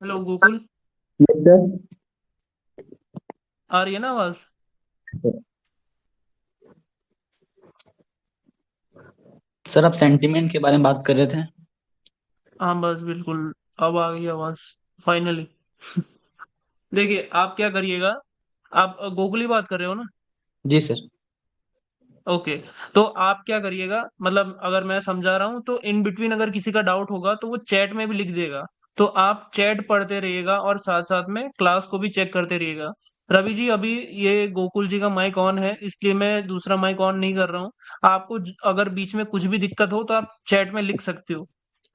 Hello Gokul. Yes sir. आ रही है ना आवाज? सर आप सेंटिमेंट के बारे में बात कर रहे थे। हाँ बस बिल्कुल। अब आ गई आवाज फाइनली। देखिए आप क्या करिएगा। आप गोकुल ही बात कर रहे हो ना? जी सर। ओके। तो आप क्या करिएगा, मतलब अगर मैं समझा रहा हूँ तो इन बिटवीन अगर किसी का डाउट होगा तो वो चैट में भी लिख देगा। तो आप चैट पढ़ते रहिएगा और साथ साथ में क्लास को भी चेक करते रहिएगा। रवि जी, अभी ये गोकुल जी का माइक ऑन है इसलिए मैं दूसरा माइक ऑन नहीं कर रहा हूँ। आपको अगर बीच में कुछ भी दिक्कत हो तो आप चैट में लिख सकते हो,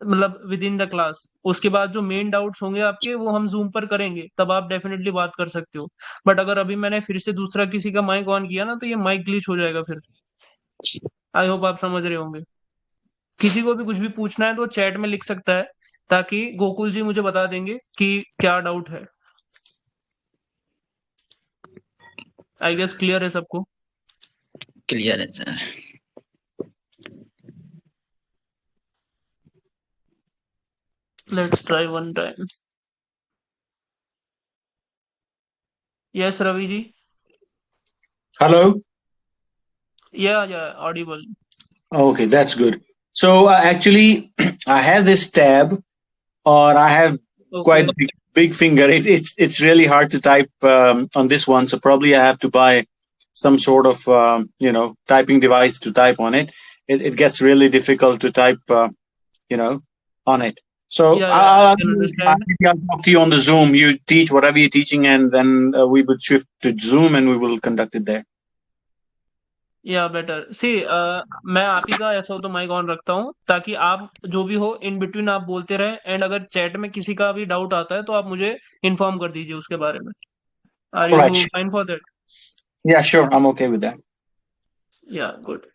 मतलब विद इन द क्लास। उसके बाद जो मेन डाउट्स होंगे आपके वो हम जूम पर करेंगे, तब आप डेफिनेटली बात कर सकते हो। बट अगर अभी मैंने फिर से दूसरा किसी का माइक ऑन किया ना तो ये माइक ग्लिच हो जाएगा फिर। आई होप आप समझ रहे होंगे। किसी को भी कुछ भी पूछना है तो चैट में लिख सकता है, ताकि गोकुल जी मुझे बता देंगे कि क्या डाउट है। आई गेस क्लियर है सबको। क्लियर है sir. Let's try one time. Yes Ravi ji. Hello. Yeah audible. Okay, that's good. So actually, I have this tab, or I have okay. quite big finger. It's really hard to type on this one. So probably I have to buy some sort of typing device to type on it. It gets really difficult to type on it. So या I can understand. maybe I'll talk to you on the Zoom. You teach whatever you're teaching, and then we would shift to Zoom, and we will conduct it there. या better सी, मैं आप ही का ऐसा हो तो mic on रखता हूँ, ताकि आप जो भी हो इन बिटवीन आप बोलते रहे, एंड अगर चैट में किसी का भी डाउट आता है तो आप मुझे इन्फॉर्म कर दीजिए उसके बारे में। Are All right. You fine for that? Yeah, sure. I'm okay with that. Yeah good.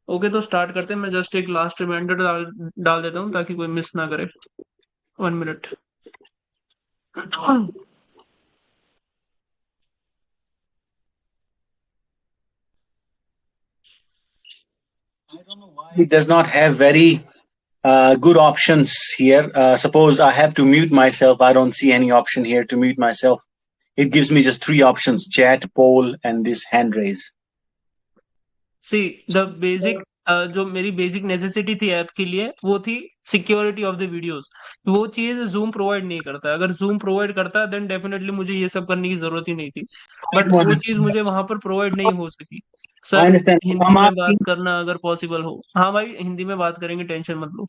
Okay, तो स्टार्ट करते हैं। मैं जस्ट एक लास्ट रिमाइंडर डाल देता हूँ ताकि कोई मिस ना करे। 1 minute. It does not have very good options here. Suppose I have to mute myself. I don't see any option here to mute myself. It gives me just three options: chat, poll, and this hand raise. See the basic, जो मेरी basic necessity थी app के लिए वो थी security of the videos. वो चीज zoom provide नहीं करता। अगर जूम प्रोवाइड करता देन डेफिनेटली मुझे ये सब करने की जरूरत ही नहीं थी। I बट do वो चीज understand. मुझे वहां पर प्रोवाइड नहीं हो सकी। I sir, understand. हिंदी हम में आपकी बात करना अगर पॉसिबल हो। हाँ भाई, हिंदी में बात करेंगे, टेंशन मत लो।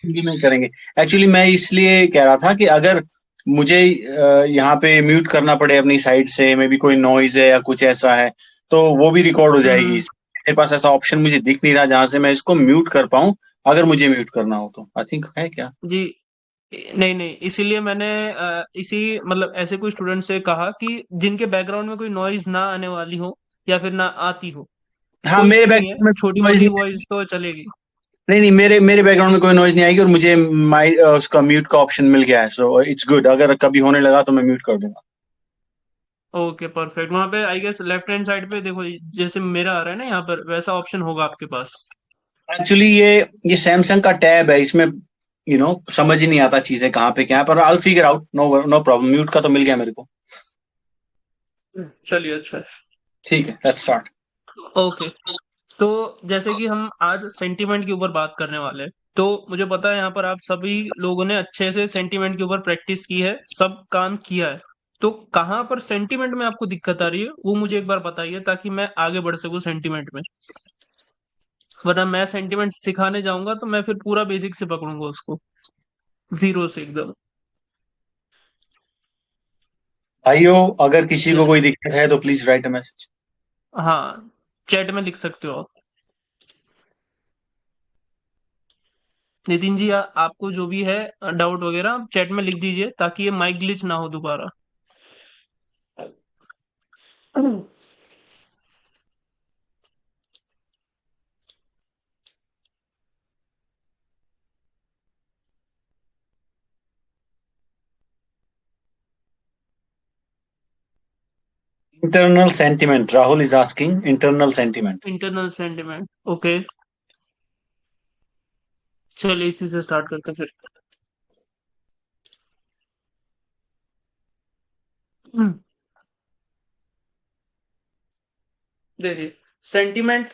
हिंदी में करेंगे। एक्चुअली मैं इसलिए कह रहा था कि अगर मुझे यहाँ पे म्यूट करना पड़े अपनी साइड से, मे बी कोई नॉइज है या कुछ ऐसा है, तो वो भी रिकॉर्ड हो जाएगी। हम्म। मेरे पास ऐसा ऑप्शन मुझे दिख नहीं रहा जहां से मैं इसको म्यूट कर पाऊं। अगर मुझे म्यूट करना हो तो आई थिंक है क्या। जी। नहीं नहीं, इसीलिए मैंने इसी मतलब ऐसे कोई स्टूडेंट से कहा कि जिनके बैकग्राउंड में कोई नॉइज ना आने वाली हो या फिर ना आती हो। हाँ, कोई मेरे इशू नहीं है, बैकग्राउंड में छोटी नॉइज मोटी नहीं। वॉइस तो चलेगी। नहीं नहीं, मेरे मेरे बैकग्राउंड में कोई नॉइज नहीं आएगी, और मुझे उसका म्यूट का ऑप्शन मिल गया है, सो इट्स गुड। अगर कभी होने लगा तो मैं म्यूट कर दूंगा। Okay perfect. वहां पे I guess left hand side पे देखो, जैसे मेरा आ रहा है ना यहाँ पर, वैसा ऑप्शन होगा आपके पास। एक्चुअली ये सैमसंग का टैब है, इसमें समझ ही नहीं आता चीजें कहाँ पे क्या है, पर I figure out. No no problem, mute का तो मिल गया मेरे को। चलिए अच्छा है। ठीक है, लेट्स स्टार्ट। ओके। तो जैसे कि हम आज सेंटीमेंट के ऊपर बात करने वाले हैं, तो मुझे पता है यहाँ पर आप सभी लोगों ने अच्छे से सेंटीमेंट के ऊपर प्रैक्टिस की है, सब काम किया है। तो कहाँ पर सेंटीमेंट में आपको दिक्कत आ रही है वो मुझे एक बार बताइए, ताकि मैं आगे बढ़ सकूं सेंटीमेंट में। वरना मैं सेंटीमेंट सिखाने जाऊंगा तो मैं फिर पूरा बेसिक से पकड़ूंगा उसको, जीरो से एकदम। भाइयों, अगर किसी को यस। कोई दिक्कत है तो प्लीज राइट अ मैसेज। हाँ, चैट में लिख सकते हो आप। नितिन जी, आपको जो भी है डाउट वगैरह आप चैट में लिख दीजिए, ताकि ये माइक ग्लिच ना हो दोबारा। Internal sentiment, Rahul is asking internal sentiment. Internal sentiment, okay. चलिए इसी से स्टार्ट करते हैं फिर। हम्म, देखिए, सेंटिमेंट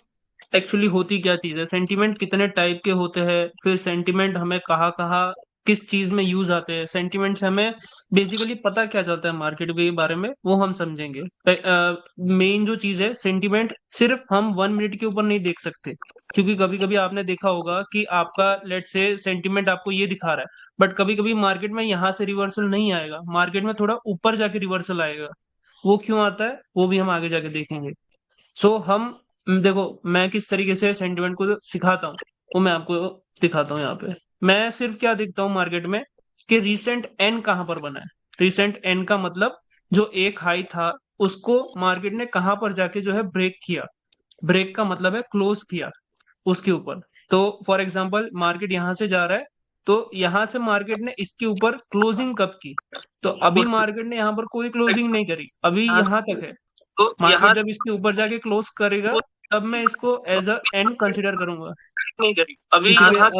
एक्चुअली होती क्या चीज है, सेंटिमेंट कितने टाइप के होते हैं, फिर सेंटिमेंट हमें कहाँ कहाँ किस चीज में यूज आते हैं, सेंटिमेंट से हमें बेसिकली पता क्या चलता है मार्केट के बारे में, वो हम समझेंगे। मेन जो चीज है, सेंटिमेंट सिर्फ हम 1 मिनट के ऊपर नहीं देख सकते, क्योंकि कभी कभी आपने देखा होगा कि आपका लेट से सेंटिमेंट आपको ये दिखा रहा है, बट कभी कभी मार्केट में यहाँ से रिवर्सल नहीं आएगा, मार्केट में थोड़ा ऊपर जाके रिवर्सल आएगा। वो क्यों आता है वो भी हम आगे जाके देखेंगे। सो हम देखो, मैं किस तरीके से सेंटिमेंट को सिखाता हूँ वो मैं आपको दिखाता हूँ यहाँ पे। मैं सिर्फ क्या देखता हूँ मार्केट में कि रीसेंट एन कहाँ पर बना है। रीसेंट एन का मतलब जो एक हाई था उसको मार्केट ने कहाँ पर जाके जो है ब्रेक किया। ब्रेक का मतलब है क्लोज किया उसके ऊपर। तो फॉर एग्जांपल मार्केट यहां से जा रहा है, तो यहां से मार्केट ने इसके ऊपर क्लोजिंग कब की, तो अभी मार्केट ने यहाँ पर कोई क्लोजिंग नहीं करी, अभी यहाँ तक है। तो मार्केट जब इसके ऊपर जाके क्लोज करेगा तब मैं इसको एज अ एंड कंसिडर करूंगा। नहीं करी अभी यहाँ,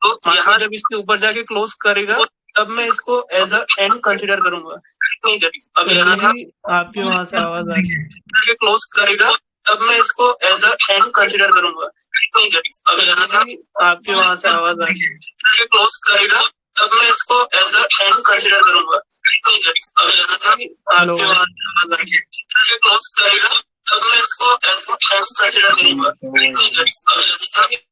तो मार्केट जब इसके ऊपर जाके क्लोज करेगा तब मैं इसको एज अ एंड कंसिडर करूंगा। नहीं करी अभी रवि, आपके वहां से आवाज आ रही है, क्लोज करेगा तब मैं इसको एज अ एंड कंसिडर करूंगा। नहीं करी अभी रवि, आपके वहां से आवाज आ रही है, क्लोज करेगा तब मैं इसको एज अ एंड कंसिडर करूंगा। नहीं करी अभी रवि, आपके वहां से आवाज आ रही है, क्लोज करेगा तब मैं इसको एज अ एंड कंसिडर करूंगा। नहीं करी अभी Ravi.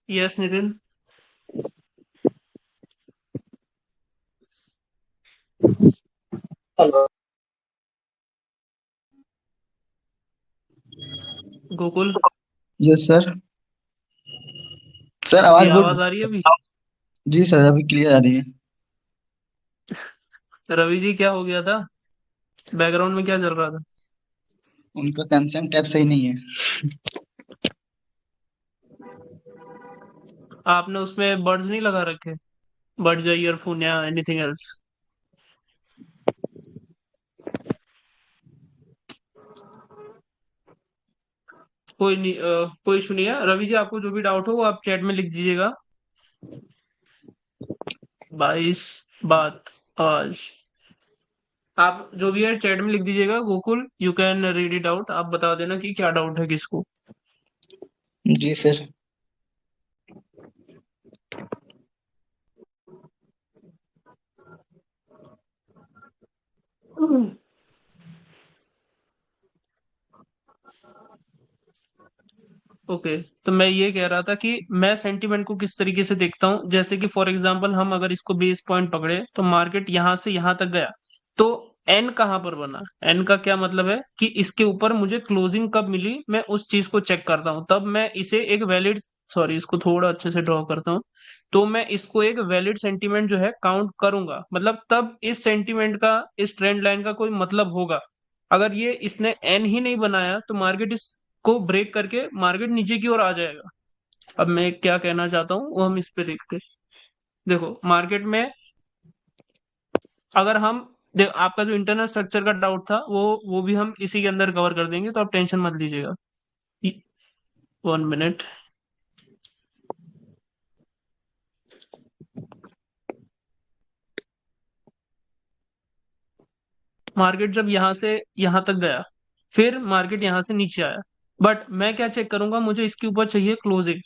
Yes Nitin. Gokul. Yes sir. Sir ji आवाज गुड। आवाज आ रही है अभी। जी सर अभी क्लियर आ रही है। रवि जी क्या हो गया था, बैकग्राउंड में क्या चल रहा था। उनका कंसेंट टैब सही नहीं है। आपने उसमें बर्ड्स नहीं लगा रखे, बर्ड्स या ईयरफोन या एनीथिंग एल्स। कोई नहीं, कोई इशू नहीं है रवि जी, आपको जो भी डाउट हो वो आप चैट में लिख दीजिएगा। 22 बात आज, आप जो भी है चैट में लिख दीजिएगा। Gokul you can read it out, आप बता देना कि क्या डाउट है किसको। जी सर। ओके, तो मैं ये कह रहा था कि मैं सेंटीमेंट को किस तरीके से देखता हूँ, जैसे कि फॉर एग्जांपल हम अगर इसको बेस पॉइंट पकड़े तो मार्केट यहां से यहां तक गया, तो एन कहां पर बना। एन का क्या मतलब है कि इसके ऊपर मुझे क्लोजिंग कब मिली, मैं उस चीज को चेक करता हूँ, तब मैं इसे एक वैलिड, सॉरी इसको थोड़ा अच्छे से ड्रॉ करता हूँ, तो मैं इसको एक वैलिड सेंटीमेंट जो है काउंट करूंगा, मतलब तब इस सेंटीमेंट का, इस ट्रेंड लाइन का कोई मतलब होगा। अगर ये इसने एन ही नहीं बनाया तो मार्केट इसको ब्रेक करके मार्केट नीचे की ओर आ जाएगा। अब मैं क्या कहना चाहता हूँ वो हम इस पे देखते हैं। देखो मार्केट में अगर हम आपका जो इंटरनल स्ट्रक्चर का डाउट था वो भी हम इसी के अंदर कवर कर देंगे, तो आप टेंशन मत लीजिएगा। 1 मिनट। मार्केट जब यहां से यहां तक गया, फिर मार्केट यहां से नीचे आया, बट मैं क्या चेक करूंगा, मुझे इसके ऊपर चाहिए क्लोजिंग।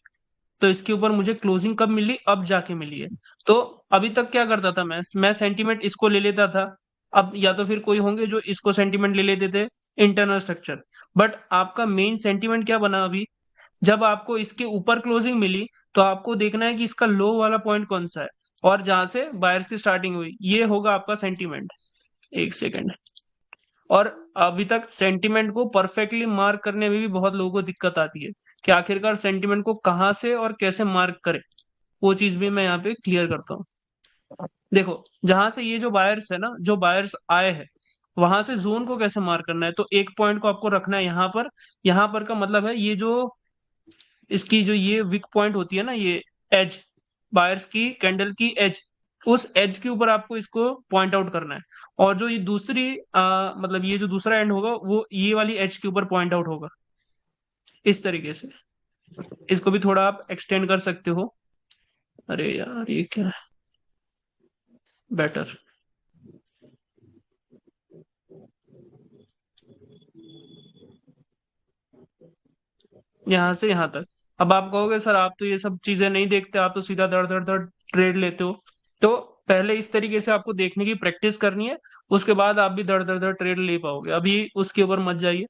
तो इसके ऊपर मुझे क्लोजिंग कब मिली, अब जाके मिली है। तो अभी तक क्या करता था मैं सेंटीमेंट इसको ले लेता था, अब या तो फिर कोई होंगे जो इसको सेंटीमेंट ले लेते थे, इंटरनल स्ट्रक्चर। बट आपका मेन सेंटीमेंट क्या बना अभी, जब आपको इसके ऊपर क्लोजिंग मिली तो आपको देखना है कि इसका लो वाला पॉइंट कौन सा है, और जहां से बायर्स की स्टार्टिंग हुई ये होगा आपका सेंटीमेंट। एक सेकेंड। और अभी तक सेंटीमेंट को परफेक्टली मार्क करने में भी बहुत लोगों को दिक्कत आती है कि आखिरकार सेंटीमेंट को कहाँ से और कैसे मार्क करें, वो चीज भी मैं यहाँ पे क्लियर करता हूँ। देखो जहां से ये जो बायर्स है ना, जो बायर्स आए हैं, वहां से जोन को कैसे मार्क करना है, तो एक पॉइंट को आपको रखना है यहाँ पर। यहाँ पर का मतलब है ये जो इसकी जो ये वीक पॉइंट होती है ना, ये एज, बायर्स की कैंडल की एज, उस एज के ऊपर आपको इसको पॉइंट आउट करना है। और जो ये दूसरी मतलब ये जो दूसरा एंड होगा वो ये वाली एज के ऊपर पॉइंट आउट होगा, इस तरीके से। इसको भी थोड़ा आप एक्सटेंड कर सकते हो। अरे यार ये क्या है, बेटर, यहाँ से यहाँ तक। अब आप कहोगे सर आप तो ये सब चीजें नहीं देखते, आप तो सीधा धड़ धड़ धड़ ट्रेड लेते हो। तो पहले इस तरीके से आपको देखने की प्रैक्टिस करनी है, उसके बाद आप भी धड़ धड़ धड़ ट्रेड ले पाओगे। अभी उसके ऊपर मत जाइए।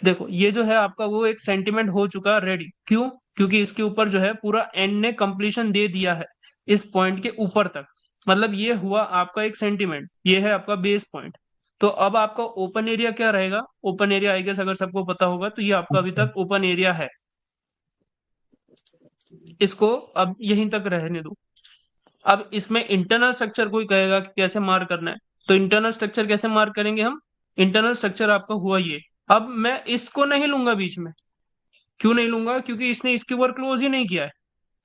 देखो ये जो है आपका वो एक सेंटिमेंट हो चुका रेडी, क्यों? क्योंकि इसके ऊपर जो है पूरा एंड ने कंप्लीशन दे दिया है इस पॉइंट के ऊपर तक। मतलब ये हुआ आपका एक सेंटिमेंट, ये है आपका बेस पॉइंट। तो अब आपका ओपन एरिया क्या रहेगा? ओपन एरिया आई गेस अगर सबको पता होगा तो ये आपका अभी अच्छा। तक ओपन एरिया है। इसको अब यहीं तक रहने दो। अब इसमें इंटरनल स्ट्रक्चर कोई कहेगा कि कैसे मार्क करना है, तो इंटरनल स्ट्रक्चर कैसे मार्क करेंगे हम? इंटरनल स्ट्रक्चर आपका हुआ ये। अब मैं इसको नहीं लूंगा बीच में। क्यों नहीं लूंगा? क्योंकि इसने इसके ऊपर क्लोज ही नहीं किया है।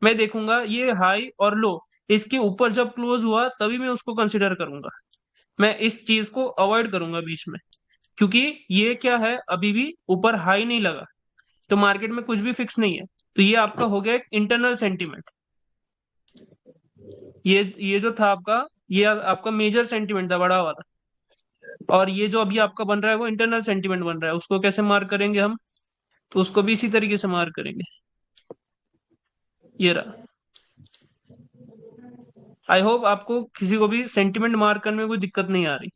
मैं देखूंगा ये हाई और लो, इसके ऊपर जब क्लोज हुआ तभी मैं उसको कंसिडर करूंगा। मैं इस चीज को अवॉइड करूंगा बीच में, क्योंकि ये क्या है, अभी भी ऊपर हाई नहीं लगा, तो मार्केट में कुछ भी फिक्स नहीं है। तो ये आपका हो गया एक इंटरनल सेंटीमेंट। ये जो था आपका, ये आपका मेजर सेंटीमेंट था, बड़ा वाला। और ये जो अभी आपका बन रहा है वो इंटरनल सेंटीमेंट बन रहा है। उसको कैसे मार्क करेंगे हम? तो उसको भी इसी तरीके से मार्क करेंगे। ये रहा। आई होप आपको किसी को भी सेंटीमेंट मार्क करने में कोई दिक्कत नहीं आ रही।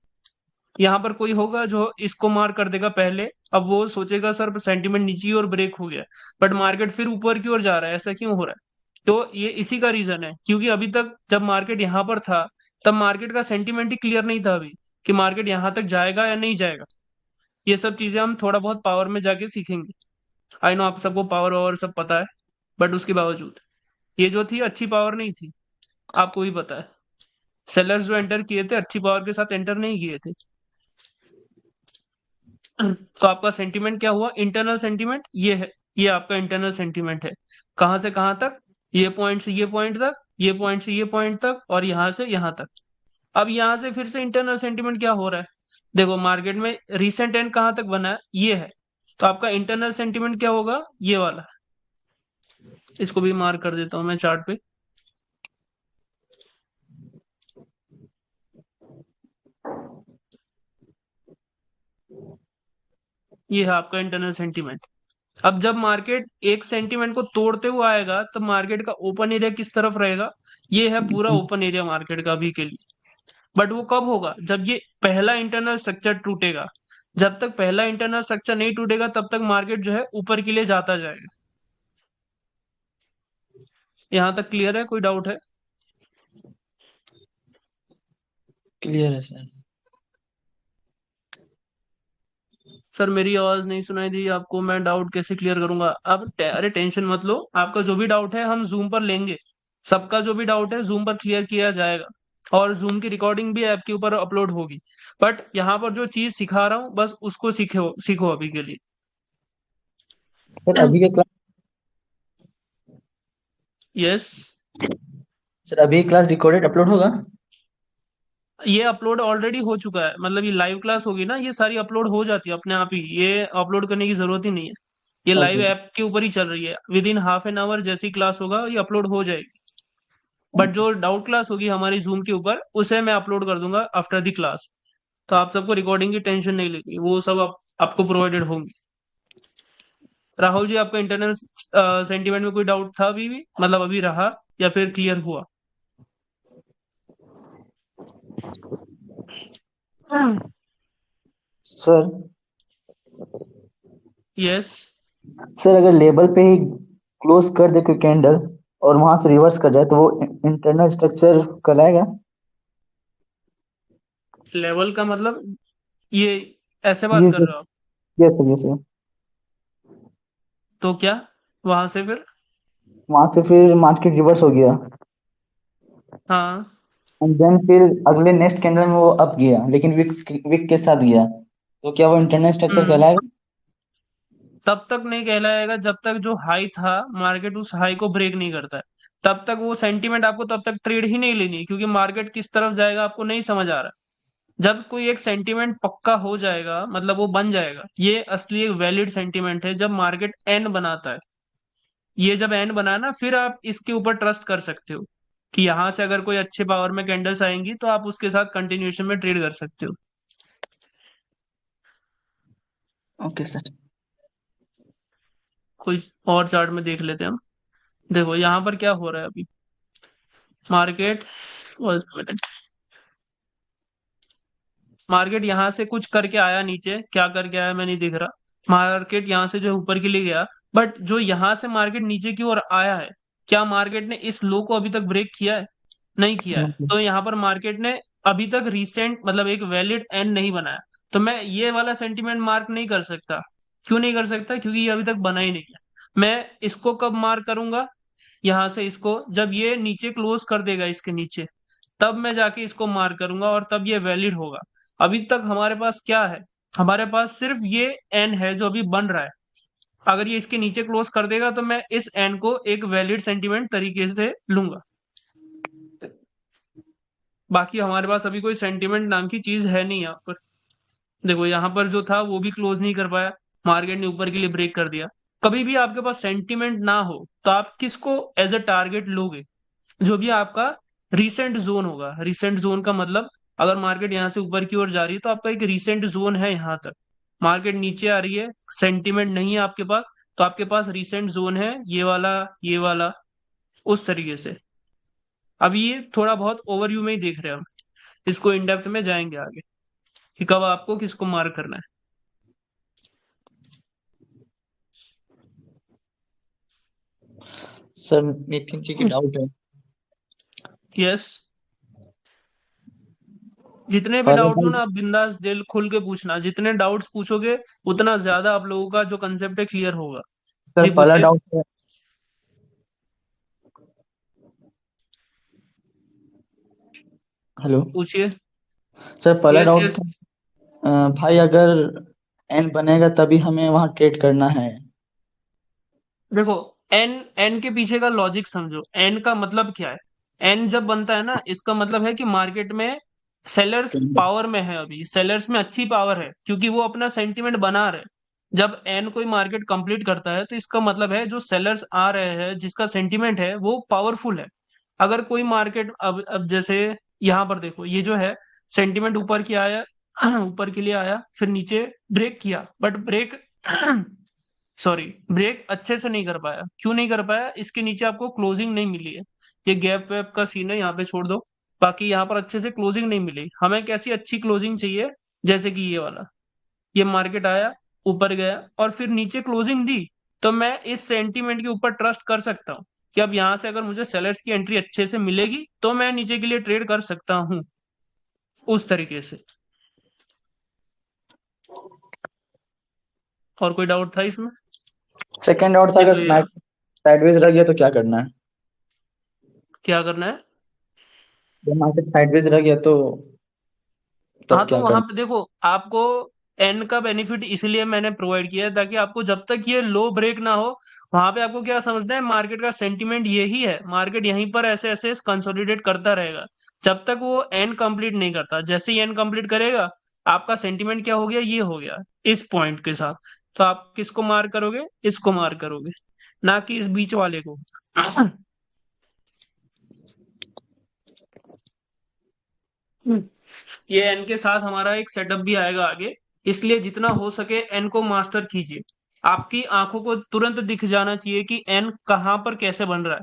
यहाँ पर कोई होगा जो इसको मार्क कर देगा पहले, अब वो सोचेगा सर सेंटीमेंट नीचे और ब्रेक हो गया, बट मार्केट फिर ऊपर की ओर जा रहा है, ऐसा क्यों हो रहा है? तो ये इसी का रीजन है, क्योंकि अभी तक जब मार्केट यहाँ पर था तब मार्केट का सेंटीमेंट ही क्लियर नहीं था अभी, कि मार्केट यहाँ तक जाएगा या नहीं जाएगा। ये सब चीजें हम थोड़ा बहुत पावर में जाके सीखेंगे। आई नो आप सबको पावर और सब पता है, बट उसके बावजूद ये जो थी अच्छी पावर नहीं थी, आपको भी पता है। सेलर्स जो एंटर किए थे अच्छी पावर के साथ एंटर नहीं किए थे। तो आपका सेंटीमेंट क्या हुआ? इंटरनल सेंटीमेंट ये है। ये आपका इंटरनल सेंटीमेंट है। कहां से कहां तक? ये पॉइंट से ये पॉइंट तक, ये पॉइंट से ये पॉइंट तक, और यहां से यहां तक। अब यहां से फिर से इंटरनल सेंटीमेंट क्या हो रहा है? देखो मार्केट में रिसेंट एंड कहां तक बना है, ये है। तो आपका इंटरनल सेंटीमेंट क्या होगा? ये वाला। इसको भी मार्क कर देता हूं मैं चार्ट पे। ये है आपका इंटरनल सेंटीमेंट। अब जब मार्केट एक सेंटीमेंट को तोड़ते हुए आएगा तब मार्केट का ओपन एरिया किस तरफ रहेगा? ये है पूरा ओपन एरिया मार्केट का अभी के लिए। बट वो कब होगा? जब ये पहला इंटरनल स्ट्रक्चर टूटेगा। जब तक पहला इंटरनल स्ट्रक्चर नहीं टूटेगा तब तक मार्केट जो है ऊपर के लिए जाता जाएगा। यहां तक क्लियर है? कोई डाउट है? क्लियर है सर। सर मेरी आवाज नहीं सुनाई दी आपको, मैं डाउट कैसे क्लियर करूंगा? अब अरे टेंशन मत लो, आपका जो भी डाउट है हम जूम पर लेंगे। सबका जो भी डाउट है जूम पर क्लियर किया जाएगा, और जूम की रिकॉर्डिंग भी ऐप के ऊपर अपलोड होगी। बट यहाँ पर जो चीज सिखा रहा हूँ बस उसको सीखो सीखो अभी के लिए। सर अभी का क्लास यस। सर अभी क्लास रिकॉर्डेड अपलोड होगा? ये अपलोड ऑलरेडी हो चुका है, मतलब ये लाइव क्लास होगी ना, ये सारी अपलोड हो जाती है अपने आप ही, ये अपलोड करने की जरूरत ही नहीं है। ये लाइव ओके ऐप के ऊपर ही चल रही है, with in half an hour जैसी क्लास होगा ये अपलोड हो जाएगी। But okay. जो डाउट क्लास होगी हमारी जूम के ऊपर उसे मैं अपलोड कर दूंगा आफ्टर द क्लास। तो आप सबको रिकॉर्डिंग की टेंशन नहीं लेगी, वो सब आपको प्रोवाइडेड होंगी। राहुल जी आपका इंटरनल सेंटीमेंट में कोई डाउट था अभी भी, मतलब अभी रहा, या फिर क्लियर हुआ? Sir yes. सर अगर लेवल पे ही क्लोज कर दे कोई कैंडल और वहां से रिवर्स कर जाए तो वो इंटरनल स्ट्रक्चर कहलाएगा? लेवल का मतलब ये ऐसे बात जी कर सर। रहे हो आप? Yes sir, yes sir. तो क्या वहां से फिर? वहां से फिर मार्केट रिवर्स हो गया हाँ। एंड देन फिर अगले नेक्स्ट कैंडल में वो अप गया लेकिन विक के साथ गया, तो क्या वो इंटरनल स्ट्रक्चर हम्म। कहलाएगा? तब तक नहीं कहलाएगा जब तक जो हाई था मार्केट उस हाई को ब्रेक नहीं करता है। तब तक वो सेंटीमेंट आपको तब तक ट्रेड ही नहीं लेनी है, क्योंकि मार्केट किस तरफ जाएगा आपको नहीं समझ आ रहा। जब कोई एक सेंटिमेंट पक्का हो जाएगा, मतलब वो बन जाएगा, ये असली एक वैलिड सेंटिमेंट है जब मार्केट एन बनाता है। ये जब एन बना ना, फिर आप इसके ऊपर ट्रस्ट कर सकते हो कि यहां से अगर कोई अच्छे पावर में कैंडल्स आएंगी तो आप उसके साथ कंटिन्यूएशन में ट्रेड कर सकते हो। Okay sir. कोई और चार्ट में देख लेते हैं हम। देखो यहाँ पर क्या हो रहा है अभी। मार्केट मार्केट यहाँ से कुछ करके आया नीचे, क्या करके आया मैं नहीं दिख रहा। मार्केट यहाँ से जो ऊपर के लिए गया, बट जो यहाँ से मार्केट नीचे की ओर आया है, क्या मार्केट ने इस लो को अभी तक ब्रेक किया है? नहीं किया है। ओके। तो यहाँ पर मार्केट ने अभी तक रिसेंट मतलब एक वैलिड एंड नहीं बनाया। तो मैं ये वाला सेंटीमेंट मार्क नहीं कर सकता। क्यों नहीं कर सकता? क्योंकि ये अभी तक बना ही नहीं है। मैं इसको कब मार्क करूंगा? यहाँ से इसको जब ये नीचे क्लोज कर देगा इसके नीचे, तब मैं जाके इसको मार्क करूंगा और तब ये वैलिड होगा। अभी तक हमारे पास क्या है? हमारे पास सिर्फ ये एन है जो अभी बन रहा है। अगर ये इसके नीचे क्लोज कर देगा तो मैं इस एन को एक वैलिड सेंटीमेंट तरीके से लूंगा। बाकी हमारे पास अभी कोई सेंटीमेंट नाम की चीज है नहीं यहाँ पर। देखो यहाँ पर जो था वो भी क्लोज नहीं कर पाया, मार्केट ने ऊपर के लिए ब्रेक कर दिया। कभी भी आपके पास सेंटीमेंट ना हो तो आप किसको एज अ टारगेट लोगे? जो भी आपका रिसेंट जोन होगा। रिसेंट जोन का मतलब, अगर मार्केट यहाँ से ऊपर की ओर जा रही है तो आपका एक रिसेंट जोन है यहाँ तक। मार्केट नीचे आ रही है, सेंटीमेंट नहीं है आपके पास, तो आपके पास रिसेंट जोन है ये वाला, ये वाला, उस तरीके से। अब ये थोड़ा बहुत ओवरव्यू में ही देख रहे हैं हम, इसको इन डेप्थ में जाएंगे आगे कि कब आपको किसको मार्क करना है। सर नितिन जी की डाउट है। यस, जितने भी पहला डाउट हो ना, डाउट। आप बिंदास दिल खुल के पूछना। जितने डाउट्स पूछोगे उतना ज्यादा आप लोगों का जो कंसेप्ट है क्लियर होगा। सर जी पहला पूछिए। डाउट है। हेलो। पूछिए। सर पहला यस डाउट यस। था। भाई अगर एन बनेगा तभी हमें वहाँ ट्रेड करना है। देखो, एन एन के पीछे का लॉजिक समझो। एन का मतलब क्या है? एन जब बनता है ना, इसका मतलब है कि मार्केट में सेलर्स पावर में है। अभी सेलर्स में अच्छी पावर है क्योंकि वो अपना सेंटीमेंट बना रहे हैं। जब एन कोई मार्केट कंप्लीट करता है तो इसका मतलब है जो सेलर्स आ रहे हैं, जिसका सेंटीमेंट है वो पावरफुल है। अगर कोई मार्केट अब जैसे यहाँ पर देखो, ये जो है सेंटीमेंट ऊपर की आया, ऊपर के लिए आया, फिर नीचे ब्रेक किया, बट ब्रेक सॉरी, ब्रेक अच्छे से नहीं कर पाया। क्यों नहीं कर पाया? इसके नीचे आपको क्लोजिंग नहीं मिली है। ये गैप वैप का सीन है, यहाँ पे छोड़ दो। बाकी यहाँ पर अच्छे से क्लोजिंग नहीं मिली। हमें कैसी अच्छी क्लोजिंग चाहिए? जैसे कि ये वाला, ये मार्केट आया, ऊपर गया और फिर नीचे क्लोजिंग दी, तो मैं इस सेंटीमेंट के ऊपर ट्रस्ट कर सकता हूँ कि अब यहाँ से अगर मुझे सेलर्स की एंट्री अच्छे से मिलेगी तो मैं नीचे के लिए ट्रेड कर सकता हूँ, उस तरीके से। और कोई डाउट था इसमें? सेकेंड डाउट था देखो अगर ये रहा। मैट साइडवेज रह गया तो क्या करना है। क्या करना है? जब मार्केट साइडवेज रह गया तो हाँ, तब तो क्या वहां करना। पे देखो, आपको एन का बेनिफिट इसलिए मैंने प्रोवाइड किया है ताकि आपको जब तक ये लो ब्रेक ना हो, वहां पे आपको क्या समझना है, मार्केट का सेंटीमेंट यही है। मार्केट यहीं पर ऐसे ऐसे कंसोलिडेट करता रहेगा जब तक वो एन कंप्लीट नहीं करता। जैसे ही एन कंप्लीट करेगा, आपका सेंटीमेंट क्या हो गया? ये हो गया इस पॉइंट के साथ। तो आप किसको मार करोगे? इसको मार करोगे, ना कि इस बीच वाले को। ये एन के साथ हमारा एक सेटअप भी आएगा आगे। इसलिए जितना हो सके एन को मास्टर कीजिए। आपकी आंखों को तुरंत दिख जाना चाहिए कि एन कहाँ पर कैसे बन रहा है।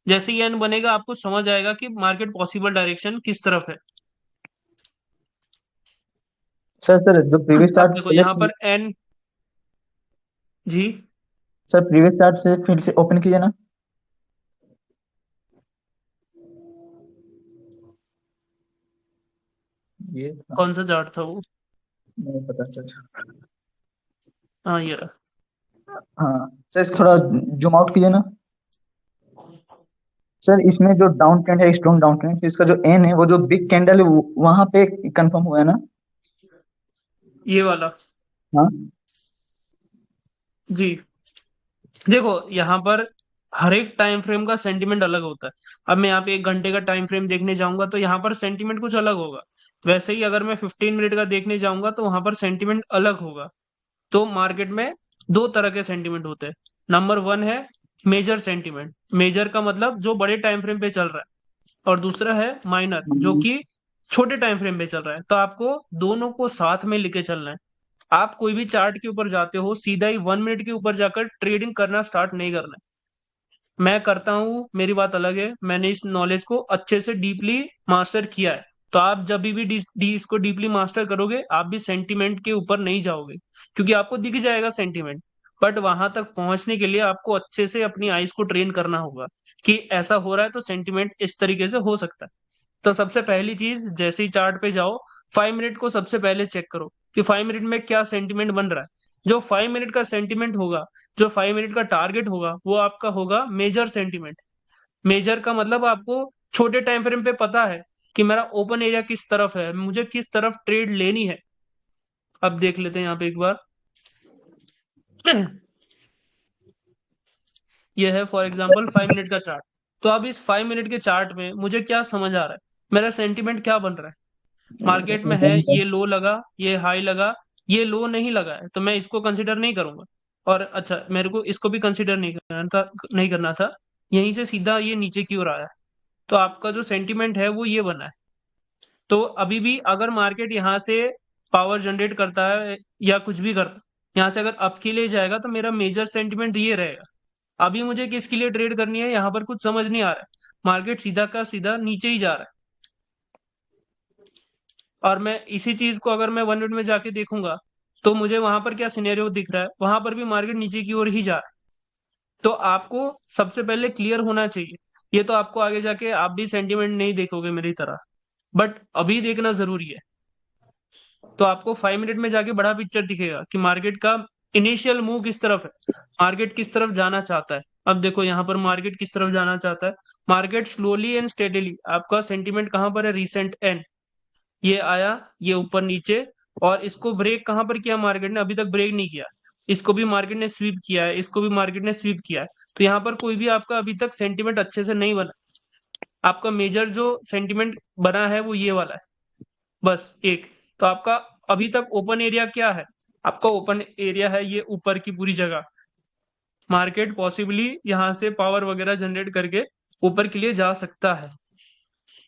जैसे ही एन बनेगा आपको समझ आएगा कि मार्केट पॉसिबल डायरेक्शन किस तरफ है। सर जो प्रीवियस अब चार्ट देखो यहाँ पर एन। जी। सर प्रीवियस चार्ट से फिर से ओपन कीजिए ना। ये था। कौन सा चार्ट था वो? नहीं पता सर। हाँ, ये रहा। हाँ सर थोड़ा जूम आउट कीजिए ना। सर इसमें जो डाउन ट्रेंड है स्ट्रॉन्ग डाउन ट्रेंड, इसका जो एन है वो जो बिग कैंडल है वहां पे कंफर्म हुआ है ना। ये वाला। हाँ। जी। देखो यहाँ पर हर एक टाइम फ्रेम का सेंटीमेंट अलग होता है। अब मैं यहाँ पे 1 घंटे का टाइम फ्रेम देखने जाऊंगा तो यहाँ पर सेंटीमेंट कुछ अलग होगा। वैसे ही अगर मैं 15 मिनट का देखने जाऊंगा तो वहां पर सेंटिमेंट अलग होगा। तो मार्केट में दो तरह के सेंटिमेंट होते हैं। नंबर वन है मेजर सेंटिमेंट। मेजर का मतलब जो बड़े टाइम फ्रेम पे चल रहा है, और दूसरा है माइनर जो हम्म, कि छोटे टाइम फ्रेम पे चल रहा है। तो आपको दोनों को साथ में लेके चलना है। आप कोई भी चार्ट के ऊपर जाते हो, सीधा ही 1 मिनट के ऊपर जाकर ट्रेडिंग करना स्टार्ट नहीं करना है। मैं करता हूँ, मेरी बात अलग है, मैंने इस नॉलेज को अच्छे से डीपली मास्टर किया है। तो आप जब भी इसको डीपली मास्टर करोगे, आप भी सेंटिमेंट के ऊपर नहीं जाओगे, क्योंकि आपको दिख जाएगा सेंटिमेंट। बट वहां तक पहुंचने के लिए आपको अच्छे से अपनी आइज को ट्रेन करना होगा कि ऐसा हो रहा है तो सेंटिमेंट इस तरीके से हो सकता है। तो सबसे पहली चीज, जैसे ही चार्ट पे जाओ, 5 मिनट को सबसे पहले चेक करो कि 5 मिनट में क्या सेंटिमेंट बन रहा है। जो 5 मिनट का सेंटिमेंट होगा, जो 5 मिनट का टारगेट होगा, वो आपका होगा मेजर सेंटिमेंट। मेजर का मतलब आपको छोटे टाइम फ्रेम पे पता है कि मेरा ओपन एरिया किस तरफ है, मुझे किस तरफ ट्रेड लेनी है। अब देख लेते हैं यहाँ पे एक बार। ये है फॉर एग्जांपल 5 मिनट का चार्ट। तो अब इस 5 मिनट के चार्ट में मुझे क्या समझ आ रहा है, मेरा सेंटिमेंट क्या बन रहा है। मार्केट में है, ये लो लगा, ये हाई लगा, ये लो नहीं लगा है, तो मैं इसको कंसिडर नहीं करूंगा। और अच्छा, मेरे को इसको भी कंसिडर नहीं करना था। यहीं से सीधा ये नीचे की ओर आया। तो आपका जो सेंटिमेंट है वो ये बना है। तो अभी भी अगर मार्केट यहाँ से पावर जनरेट करता है या कुछ भी करता है, यहाँ से अगर अप के लिए जाएगा तो मेरा मेजर सेंटिमेंट ये रहेगा। अभी मुझे किसके लिए ट्रेड करनी है, यहाँ पर कुछ समझ नहीं आ रहा है। मार्केट सीधा का सीधा नीचे ही जा रहा है। और मैं इसी चीज को अगर मैं 1 मिनट में जाके देखूंगा, तो मुझे वहां पर क्या सिनेरियो दिख रहा है, वहां पर भी मार्केट नीचे की ओर ही जा रहा है। तो आपको सबसे पहले क्लियर होना चाहिए। ये तो आपको आगे जाके आप भी सेंटिमेंट नहीं देखोगे मेरी तरह, बट अभी देखना जरूरी है। तो आपको 5 मिनट में जाके बड़ा पिक्चर दिखेगा कि मार्केट का इनिशियल मूव किस तरफ है, मार्केट किस तरफ जाना चाहता है। अब देखो यहाँ पर मार्केट किस तरफ जाना चाहता है। मार्केट स्लोली एंड स्टेडीली, आपका सेंटिमेंट कहाँ पर है, रिसेंट एंड, ये आया, ये ऊपर नीचे। और इसको ब्रेक कहां पर किया मार्केट ने, अभी तक ब्रेक नहीं किया। इसको भी मार्केट ने स्वीप किया है, इसको भी मार्केट ने स्वीप किया है। तो यहाँ पर कोई भी आपका अभी तक सेंटिमेंट अच्छे से नहीं बना। आपका मेजर जो सेंटिमेंट बना है वो ये वाला है, बस एक। तो आपका अभी तक ओपन एरिया क्या है, आपका ओपन एरिया है ये ऊपर की पूरी जगह। मार्केट पॉसिबली यहाँ से पावर वगैरह जनरेट करके ऊपर के लिए जा सकता है।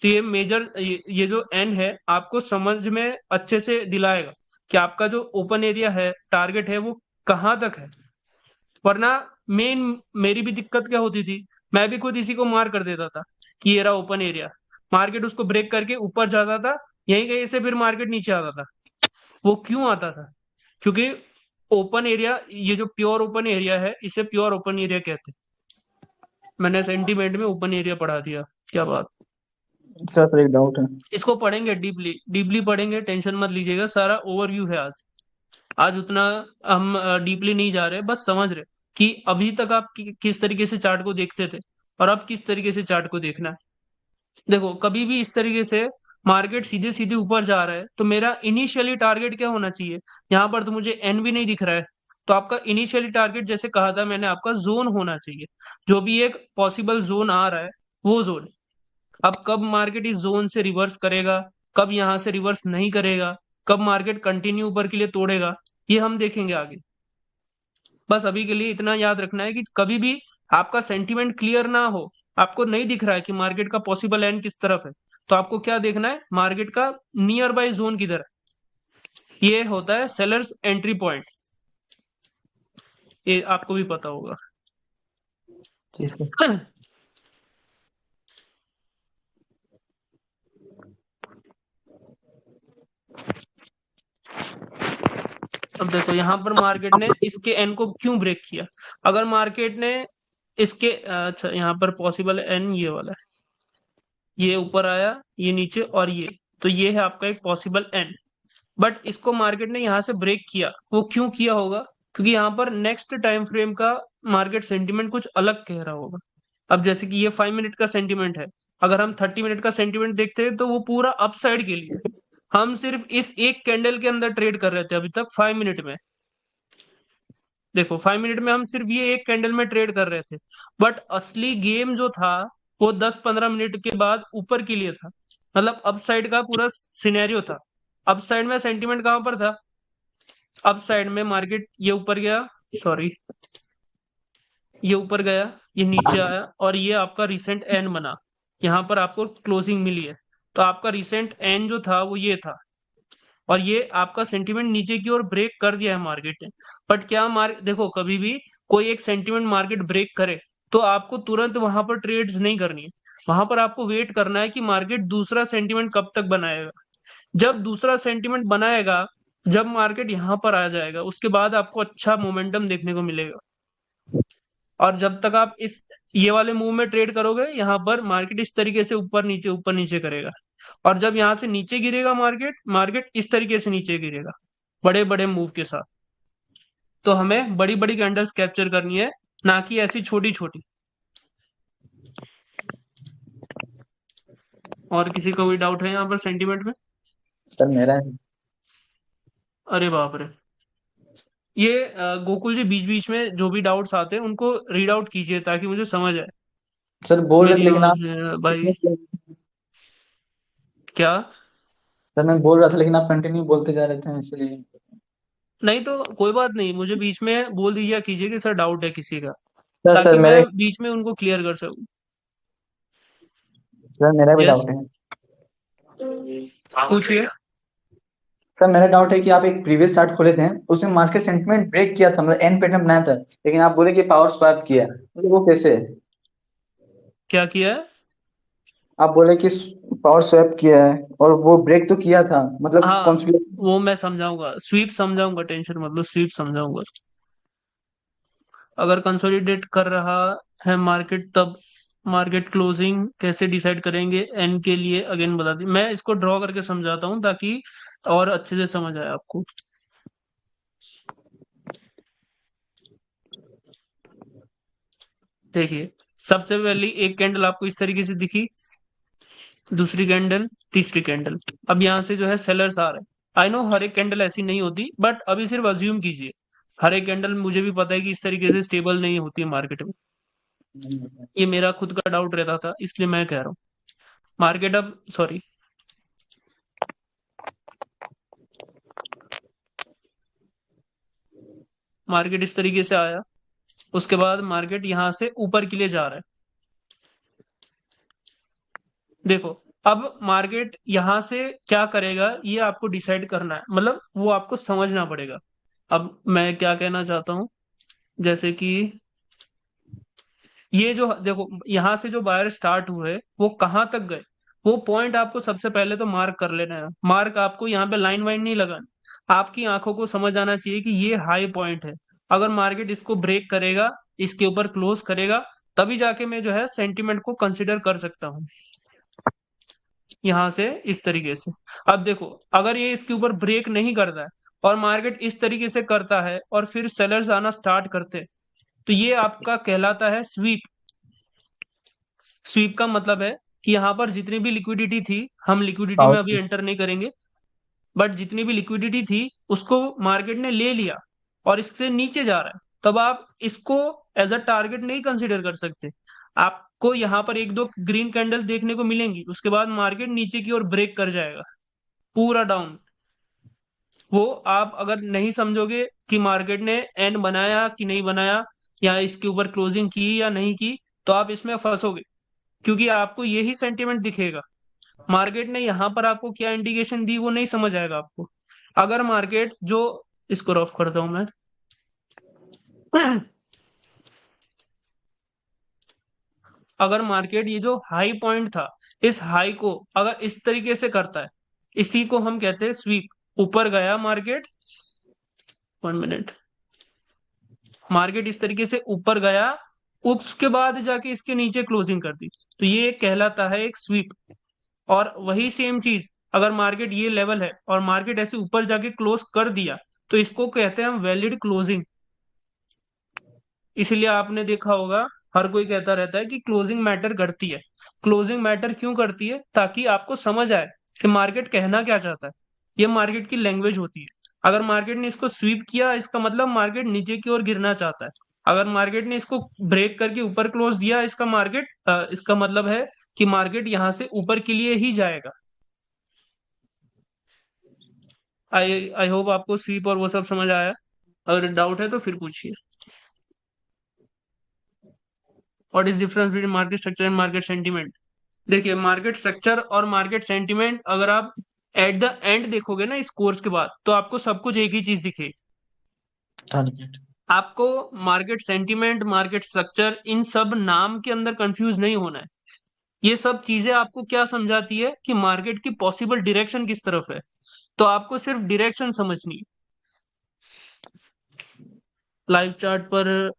तो ये मेजर, ये जो एन है आपको समझ में अच्छे से दिलाएगा कि आपका जो ओपन एरिया है, टारगेट है, वो कहाँ तक है। वरना मेन मेरी भी दिक्कत क्या होती थी, मैं भी खुद इसी को मार कर देता था कि ये रहा ओपन एरिया। मार्केट उसको ब्रेक करके ऊपर जाता था, यहीं कहीं से फिर मार्केट नीचे आता था। वो क्यों आता था, क्योंकि ओपन एरिया, ये जो प्योर ओपन एरिया है, इसे प्योर ओपन एरिया कहते हैं। मैंने सेंटीमेंट में ओपन एरिया पढ़ा दिया, क्या बात। सर पर एक डाउट है। इसको पढ़ेंगे, डीपली डीपली पढ़ेंगे, टेंशन मत लीजिएगा, सारा ओवरव्यू है आज। आज उतना हम डीपली नहीं जा रहे, बस समझ रहे कि अभी तक आप किस तरीके से चार्ट को देखते थे और अब किस तरीके से चार्ट को देखना है। देखो, कभी भी इस तरीके से मार्केट सीधे सीधे ऊपर जा रहा है तो मेरा इनिशियली टारगेट क्या होना चाहिए। यहाँ पर तो मुझे एन भी नहीं दिख रहा है। तो आपका इनिशियली टारगेट, जैसे कहा था मैंने, आपका जोन होना चाहिए। जो भी एक पॉसिबल जोन आ रहा है, वो जोन। अब कब मार्केट इस जोन से रिवर्स करेगा, कब यहां से रिवर्स नहीं करेगा, कब मार्केट कंटिन्यू ऊपर के लिए तोड़ेगा, ये हम देखेंगे आगे। बस अभी के लिए इतना याद रखना है कि कभी भी आपका सेंटीमेंट क्लियर ना हो, आपको नहीं दिख रहा है कि मार्केट का पॉसिबल एंड किस तरफ है, तो आपको क्या देखना है, मार्केट का नियर बाय जोन किधर है। ये होता है सेलर्स एंट्री पॉइंट, ये आपको भी पता होगा। ठीक है। अब देखो यहाँ पर मार्केट ने इसके एन को क्यों ब्रेक किया। अगर मार्केट ने इसके, अच्छा यहाँ पर पॉसिबल एन ये वाला है, ये ऊपर आया, ये नीचे, और ये, तो ये है आपका एक पॉसिबल एन। बट इसको मार्केट ने यहाँ से ब्रेक किया, वो क्यों किया होगा, क्योंकि यहाँ पर नेक्स्ट टाइम फ्रेम का मार्केट सेंटीमेंट कुछ अलग कह रहा होगा। अब जैसे कि ये 5 मिनट का सेंटीमेंट है, अगर हम 30 मिनट का सेंटीमेंट देखते हैं तो वो पूरा अपसाइड के लिए है। हम सिर्फ इस एक कैंडल के अंदर ट्रेड कर रहे थे अभी तक 5 मिनट में। देखो 5 मिनट में हम सिर्फ ये एक कैंडल में ट्रेड कर रहे थे, बट असली गेम जो था वो 10-15 मिनट के बाद ऊपर के लिए था। मतलब अप साइड का पूरा सिनेरियो था। अप साइड में सेंटीमेंट कहां पर था? अप साइड में मार्केट ये ऊपर गया, सॉरी, ये ऊपर गया, ये नीचे आया, और ये आपका रिसेंट एन बना, यहाँ पर आपको क्लोजिंग मिली है। तो आपका रिसेंट एन जो था वो ये था, और ये आपका सेंटीमेंट नीचे की ओर ब्रेक कर दिया है मार्केट ने। बट क्या मार्केट, देखो कभी भी कोई एक सेंटीमेंट मार्केट ब्रेक करे तो आपको तुरंत वहां पर ट्रेड्स नहीं करनी है। वहां पर आपको वेट करना है कि मार्केट दूसरा सेंटीमेंट कब तक बनाएगा। जब दूसरा सेंटीमेंट बनाएगा, जब मार्केट यहाँ पर आ जाएगा, उसके बाद आपको अच्छा मोमेंटम देखने को मिलेगा। और जब तक आप इस ये वाले मूव में ट्रेड करोगे, यहाँ पर मार्केट इस तरीके से ऊपर नीचे करेगा। और जब यहाँ से नीचे गिरेगा मार्केट, मार्केट इस तरीके से नीचे गिरेगा, बड़े बड़े मूव के साथ। तो हमें बड़ी बड़ी कैंडल्स कैप्चर करनी है, ना कि ऐसी छोटी छोटी। और किसी को भी डाउट है यहाँ पर सेंटीमेंट में? सर मेरा अरे बाप रे। ये गोकुल जी, बीच बीच में जो भी डाउट्स आते हैं उनको रीड आउट कीजिए ताकि मुझे समझ आए। सर बोल रहे थे मेरी लेकिन ओर आप से भाई। क्या? सर मैं बोल रहा था लेकिन आप कंटिन्यू बोलते जा रहे थे इसलिए। नहीं तो कोई बात नहीं, मुझे बीच में बोल दीजिए कीजिए कि सर डाउट है किसी का, सर ताकि मैं मेरे बीच में उनको क्लियर कर सकूं। सर मेरा भी यस, डाउट है। पूछिए। सर मेरा डाउट है कि आप एक प्रीवियस चार्ट खोले थे, उसमें मार्केट सेंटिमेंट ब्रेक किया था, मतलब एंड पैटर्न बनाया था, लेकिन आप बोले कि पावर स्वैप किया, मतलब वो कैसे? क्या किया है? आप बोले कि पावर स्वैप किया है और वो ब्रेक तो किया था, मतलब हाँ, कौन सी? वो मैं समझाऊंगा, स्वीप समझाऊंगा, टेंशन मतलब स्वीप समझाऊंगा। अगर कंसोलिडेट कर रहा है मार्केट, तब मार्केट क्लोजिंग कैसे डिसाइड करेंगे एन के लिए, अगेन बता दी। मैं इसको ड्रॉ करके समझाता हूँ ताकि और अच्छे से समझ आए आपको। देखिए, सबसे पहली एक कैंडल आपको इस तरीके से दिखी, दूसरी कैंडल, तीसरी कैंडल। अब यहाँ से जो है सेलर्स आ रहे हैं। आई नो हर एक कैंडल ऐसी नहीं होती, बट अभी सिर्फ अज्यूम कीजिए। हर एक कैंडल मुझे भी पता है कि इस तरीके से स्टेबल नहीं होती है मार्केट में। ये मेरा खुद का डाउट रहता था, इसलिए मैं कह रहा हूँ। मार्केट अब, सॉरी, मार्केट इस तरीके से आया, उसके बाद मार्केट यहां से ऊपर के लिए जा रहा है। देखो, अब मार्केट यहां से क्या करेगा ये आपको डिसाइड करना है, मतलब वो आपको समझना पड़ेगा। अब मैं क्या कहना चाहता हूं, जैसे कि ये जो देखो, यहां से जो बायर स्टार्ट हुए वो कहां तक गए, वो पॉइंट आपको सबसे पहले तो मार्क कर लेना है। मार्क आपको यहाँ पे लाइन वाइन नहीं लगानी, आपकी आंखों को समझ आना चाहिए कि ये हाई पॉइंट है। अगर मार्केट इसको ब्रेक करेगा, इसके ऊपर क्लोज करेगा, तभी जाके मैं जो है सेंटीमेंट को कंसिडर कर सकता हूँ, यहां से इस तरीके से। अब देखो, अगर ये इसके ऊपर ब्रेक नहीं करता है और मार्केट इस तरीके से करता है और फिर सेलर्स आना स्टार्ट करते हैं, तो ये आपका कहलाता है स्वीप। स्वीप का मतलब है कि यहाँ पर जितनी भी लिक्विडिटी थी, हम लिक्विडिटी में अभी पावर एंटर नहीं करेंगे, बट जितनी भी लिक्विडिटी थी उसको मार्केट ने ले लिया और इससे नीचे जा रहा है। तब आप इसको एज अ टारगेट नहीं कंसीडर कर सकते। आपको यहाँ पर एक दो ग्रीन कैंडल देखने को मिलेंगी, उसके बाद मार्केट नीचे की ओर ब्रेक कर जाएगा, पूरा डाउन। वो आप अगर नहीं समझोगे कि मार्केट ने एन बनाया कि नहीं बनाया, या इसके ऊपर क्लोजिंग की या नहीं की, तो आप इसमें फंसोगे, क्योंकि आपको यही सेंटीमेंट दिखेगा। मार्केट ने यहां पर आपको क्या इंडिकेशन दी वो नहीं समझ आएगा आपको। अगर मार्केट जो, इसको रफ करता हूं मैं, अगर मार्केट ये जो हाई पॉइंट था, इस हाई को अगर इस तरीके से करता है, इसी को हम कहते हैं स्वीप। ऊपर गया मार्केट, 1 मिनट, मार्केट इस तरीके से ऊपर गया, उसके बाद जाके इसके नीचे क्लोजिंग कर दी, तो ये कहलाता है एक स्वीप। और वही सेम चीज, अगर मार्केट ये लेवल है और मार्केट ऐसे ऊपर जाके क्लोज कर दिया, तो इसको कहते हैं हम वैलिड क्लोजिंग। इसलिए आपने देखा होगा, हर कोई कहता रहता है कि क्लोजिंग मैटर करती है। क्लोजिंग मैटर क्यों करती है? ताकि आपको समझ आए कि मार्केट कहना क्या चाहता है। ये मार्केट की लैंग्वेज होती है। अगर मार्केट ने इसको स्वीप किया, इसका मतलब मार्केट नीचे की ओर गिरना चाहता है। अगर मार्केट ने इसको ब्रेक करके ऊपर क्लोज दिया, इसका मतलब है कि मार्केट यहां से ऊपर के लिए ही जाएगा। आई होप आपको स्वीप और वो सब समझ आया। अगर डाउट है तो फिर पूछिए। What is difference between market structure and market sentiment? देखिए, मार्केट स्ट्रक्चर और मार्केट सेंटीमेंट अगर आप एट द एंड देखोगे ना इस कोर्स के बाद, तो आपको सब कुछ एक ही चीज दिखेगी। टारगेट। आपको मार्केट सेंटीमेंट, मार्केट स्ट्रक्चर, इन सब नाम के अंदर कंफ्यूज नहीं होना है। ये सब चीजें आपको क्या समझाती है कि मार्केट की पॉसिबल डायरेक्शन किस तरफ है। तो आपको सिर्फ डायरेक्शन समझनी है। लाइव चार्ट पर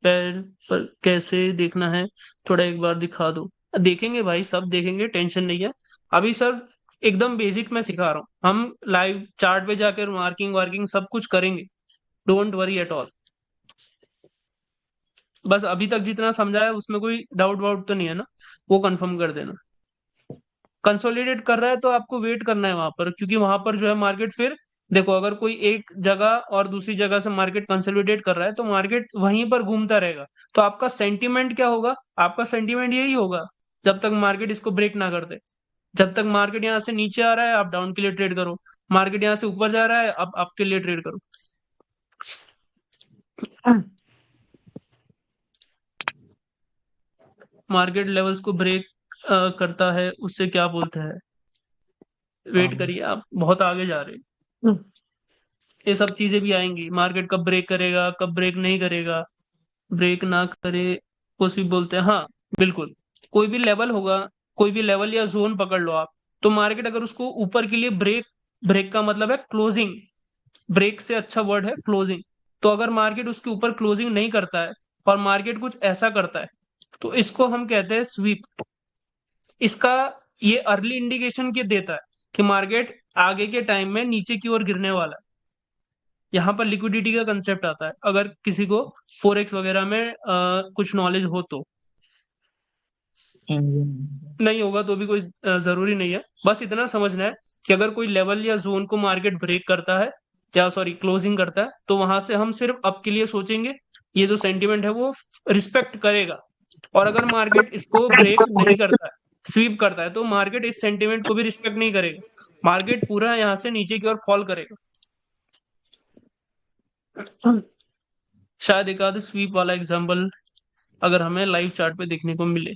पैर पर कैसे देखना है, थोड़ा एक बार दिखा दो। देखेंगे भाई, सब देखेंगे, टेंशन नहीं है। अभी सर एकदम बेसिक में सिखा रहा हूँ, हम लाइव चार्ट पे जाकर मार्किंग वार्किंग सब कुछ करेंगे। Don't worry at all. बस अभी तक जितना समझा है उसमें कोई डाउट वाउट तो नहीं है ना, वो कंफर्म कर देना। कंसोलिडेट कर रहा है तो आपको वेट करना है वहां पर, क्योंकि वहां पर जो है मार्केट फिर देखो, अगर कोई एक जगह और दूसरी जगह से मार्केट कंसोलिडेट कर रहा है तो मार्केट वहीं पर घूमता रहेगा। तो आपका सेंटीमेंट क्या होगा? आपका सेंटीमेंट यही होगा जब तक मार्केट इसको ब्रेक ना कर दे। जब तक मार्केट यहाँ से नीचे आ रहा है आप डाउन के लिए ट्रेड करो, मार्केट यहाँ से ऊपर जा रहा है आप आपके लिए ट्रेड करो। मार्केट लेवल्स को ब्रेक करता है उससे क्या बोलते हैं? वेट करिए, आप बहुत आगे जा रहे हैं। ये सब चीजें भी आएंगी, मार्केट कब ब्रेक करेगा, कब ब्रेक नहीं करेगा, ब्रेक ना करे कुछ भी बोलते हैं। हाँ, बिल्कुल। कोई भी लेवल होगा, कोई भी लेवल या जोन पकड़ लो आप, तो मार्केट अगर उसको ऊपर के लिए ब्रेक, ब्रेक का मतलब है क्लोजिंग, ब्रेक से अच्छा वर्ड है क्लोजिंग। तो अगर मार्केट उसके ऊपर क्लोजिंग नहीं करता है और मार्केट कुछ ऐसा करता है, तो इसको हम कहते हैं स्वीप। इसका ये अर्ली इंडिकेशन के देता है कि मार्केट आगे के टाइम में नीचे की ओर गिरने वाला है। यहाँ पर लिक्विडिटी का कंसेप्ट आता है, अगर किसी को फोरेक्स वगैरह में कुछ नॉलेज हो तो। नहीं होगा तो भी कोई जरूरी नहीं है, बस इतना समझना है कि अगर कोई लेवल या जोन को मार्केट ब्रेक करता है, या सॉरी क्लोजिंग करता है, तो वहां से हम सिर्फ अप के लिए सोचेंगे, ये जो सेंटीमेंट है वो रिस्पेक्ट करेगा। और अगर मार्केट इसको ब्रेक नहीं करता है, स्वीप करता है, तो मार्केट इस सेंटीमेंट को भी रिस्पेक्ट नहीं करेगा, मार्केट पूरा यहाँ से नीचे की ओर फॉल करेगा। शायद एक आध स्वीप वाला एग्जांपल अगर हमें लाइव चार्ट पे देखने को मिले।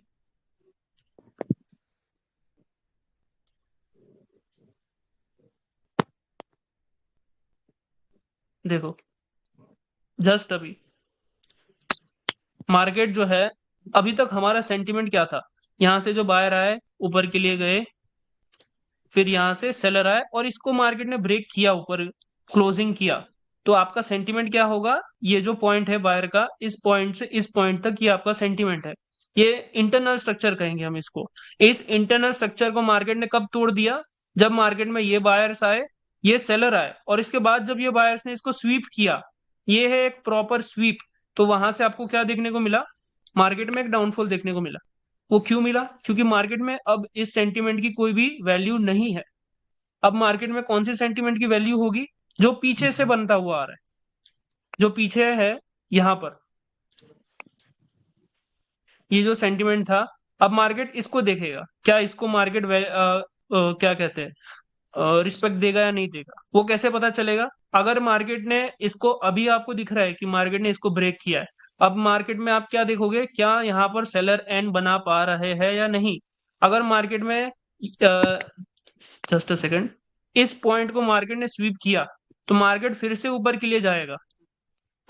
देखो, जस्ट अभी मार्केट जो है, अभी तक हमारा सेंटीमेंट क्या था? यहाँ से जो बायर आए ऊपर के लिए गए, फिर यहाँ से सेलर आए और इसको मार्केट ने ब्रेक किया, ऊपर क्लोजिंग किया। तो आपका सेंटीमेंट क्या होगा? ये जो पॉइंट है बायर का, इस पॉइंट से इस पॉइंट तक ये आपका सेंटीमेंट है। ये इंटरनल स्ट्रक्चर कहेंगे हम इसको। इस इंटरनल स्ट्रक्चर को मार्केट ने कब तोड़ दिया? जब मार्केट में ये बायर्स आए, ये सेलर आए, और इसके बाद जब ये बायर्स ने इसको स्वीप किया, ये है एक प्रॉपर स्वीप। तो वहां से आपको क्या देखने को मिला? मार्केट में एक डाउनफॉल देखने को मिला। वो क्यों मिला? क्योंकि मार्केट में अब इस सेंटीमेंट की कोई भी वैल्यू नहीं है। अब मार्केट में कौन सी सेंटीमेंट की वैल्यू होगी? जो पीछे से बनता हुआ आ रहा है, जो पीछे है यहां पर, ये जो सेंटीमेंट था। अब मार्केट इसको देखेगा, क्या इसको मार्केट क्या कहते हैं, रिस्पेक्ट देगा या नहीं देगा? वो कैसे पता चलेगा? अगर मार्केट ने इसको, अभी आपको दिख रहा है कि मार्केट ने इसको ब्रेक किया है, अब मार्केट में आप क्या देखोगे, क्या यहाँ पर सेलर एंड बना पा रहे हैं या नहीं? अगर मार्केट में जस्ट अ सेकंड, इस पॉइंट को मार्केट ने स्वीप किया, तो मार्केट फिर से ऊपर के लिए जाएगा।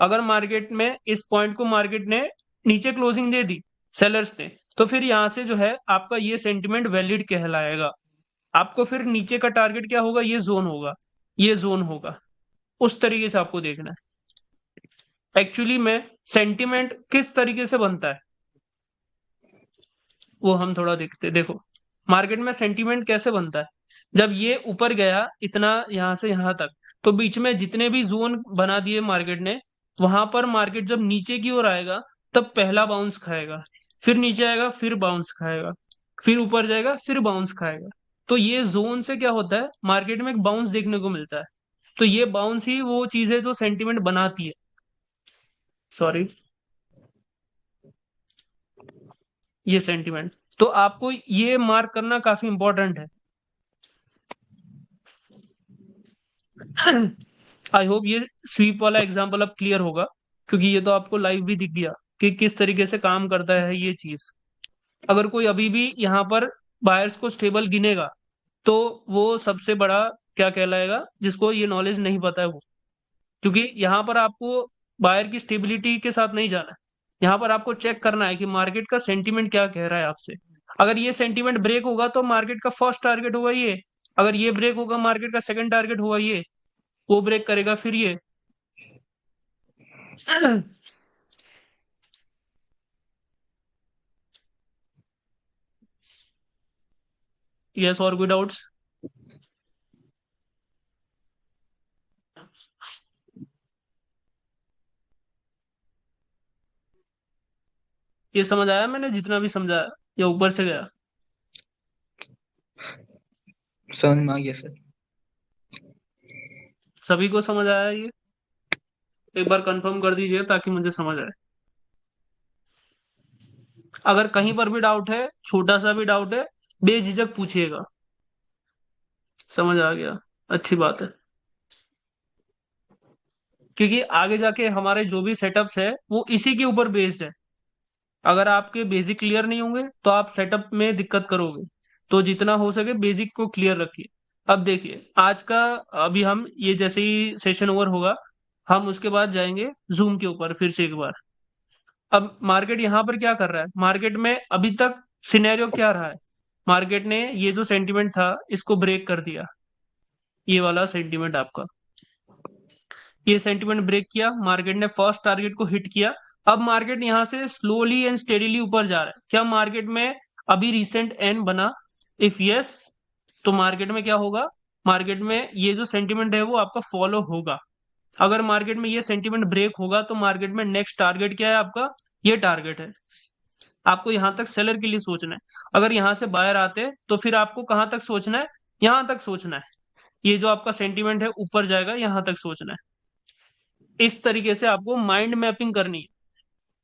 अगर मार्केट में इस पॉइंट को मार्केट ने नीचे क्लोजिंग दे दी सेलर्स ने, तो फिर यहां से जो है आपका ये सेंटिमेंट वैलिड कहलाएगा। आपको फिर नीचे का टारगेट क्या होगा? ये जोन होगा, ये जोन होगा। उस तरीके से आपको देखना है एक्चुअली में सेंटिमेंट किस तरीके से बनता है, वो हम थोड़ा देखते हैं। देखो, मार्केट में सेंटीमेंट कैसे बनता है? जब ये ऊपर गया इतना यहां से यहां तक, तो बीच में जितने भी जोन बना दिए मार्केट ने, वहां पर मार्केट जब नीचे की ओर आएगा तब पहला बाउंस खाएगा, फिर नीचे आएगा फिर बाउंस खाएगा, फिर ऊपर जाएगा फिर बाउंस खाएगा। तो ये जोन से क्या होता है, मार्केट में एक बाउंस देखने को मिलता है। तो ये बाउंस ही वो चीज है जो सेंटीमेंट बनाती है। सॉरी, ये सेंटीमेंट, तो आपको ये मार्क करना काफी इंपॉर्टेंट है। आई होप ये स्वीप वाला एग्जांपल अब क्लियर होगा, क्योंकि ये तो आपको लाइव भी दिख गया कि किस तरीके से काम करता है ये चीज। अगर कोई अभी भी यहाँ पर बायर्स को स्टेबल गिनेगा, तो वो सबसे बड़ा क्या कहलाएगा, जिसको ये नॉलेज नहीं पता है वो। क्योंकि यहाँ पर आपको बायर की स्टेबिलिटी के साथ नहीं जाना है, यहाँ पर आपको चेक करना है कि मार्केट का सेंटीमेंट क्या कह रहा है आपसे। अगर ये सेंटीमेंट ब्रेक होगा तो मार्केट का फर्स्ट टारगेट होगा ये, अगर ये ब्रेक होगा मार्केट का सेकंड टारगेट होगा ये, वो ब्रेक करेगा फिर ये। यस, और कोई डाउट्स? ये समझ आया मैंने जितना भी समझाया, या ऊपर से गया? समझ में आ गया सर। सभी को समझ आया ये? एक बार कंफर्म कर दीजिए ताकि मुझे समझ आए। अगर कहीं पर भी डाउट है, छोटा सा भी डाउट है, बेझिझक पूछिएगा। समझ आ गया, अच्छी बात है। क्योंकि आगे जाके हमारे जो भी सेटअप्स है वो इसी के ऊपर बेस्ड है। अगर आपके बेसिक क्लियर नहीं होंगे तो आप सेटअप में दिक्कत करोगे। तो जितना हो सके बेसिक को क्लियर रखिए। अब देखिए आज का, अभी हम ये जैसे ही सेशन ओवर होगा, हम उसके बाद जाएंगे जूम के ऊपर फिर से एक बार। अब मार्केट यहाँ पर क्या कर रहा है, मार्केट में अभी तक सिनेरियो क्या रहा है? मार्केट ने ये जो सेंटिमेंट था इसको ब्रेक कर दिया, ये वाला सेंटिमेंट आपका, ये सेंटिमेंट ब्रेक किया, मार्केट ने फर्स्ट टारगेट को हिट किया। अब मार्केट यहां से स्लोली एंड स्टेडीली ऊपर जा रहा है। क्या मार्केट में अभी रिसेंट एन बना? इफ यस, तो मार्केट में क्या होगा, मार्केट में ये जो सेंटिमेंट है वो आपका फॉलो होगा। अगर मार्केट में ये सेंटिमेंट ब्रेक होगा तो मार्केट में नेक्स्ट टारगेट क्या है आपका, ये टारगेट है। आपको यहां तक सेलर के लिए सोचना है। अगर यहां से बायर आते हैं तो फिर आपको कहां तक सोचना है, यहां तक सोचना है। ये जो आपका सेंटिमेंट है ऊपर जाएगा, यहां तक सोचना है। इस तरीके से आपको माइंड मैपिंग करनी है,